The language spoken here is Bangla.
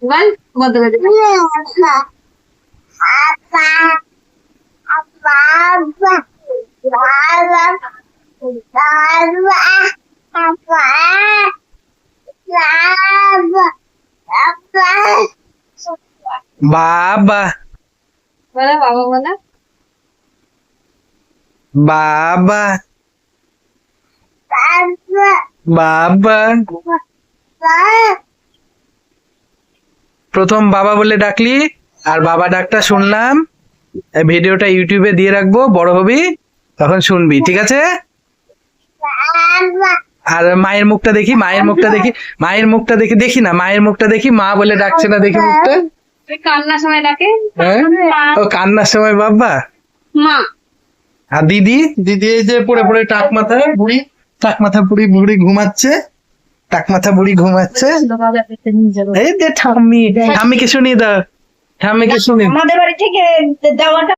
বল বন্ধ করে দে। বাবা বলো বাবা বলো। বাবা বাবা প্রথম বাবা বলে ডাকলি আর বাবা ডাকটা শুনলাম। এই ভিডিওটা ইউটিউবে দিয়ে রাখবো, বড় হবি তখন শুনবি, ঠিক আছে? আর মায়ের মুখটা দেখি, মায়ের মুখটা দেখি, মায়ের মুখটা দেখি, দেখি না মায়ের মুখটা দেখি, মা বলে ডাকছে না, দেখি মুখটা। তুই কান্নার সময় ডাকে হ্যাঁ ও কান্নার সময় বাবা। মা। আর দিদি, দিদি এই যে পড়ে পড়ে টাক মাথা বুড়ি, টাক মাথা বুড়ি বুড়ি ঘুমাচ্ছে, টাক মাথা বুড়ি ঘুমাচ্ছে। এই যে ঠাম্মি, ঠাম্মিকে শুনিয়ে দাও, ঠাম্মিকে শুনিয়ে আমাদের বাড়ি থেকে দেওয়াটা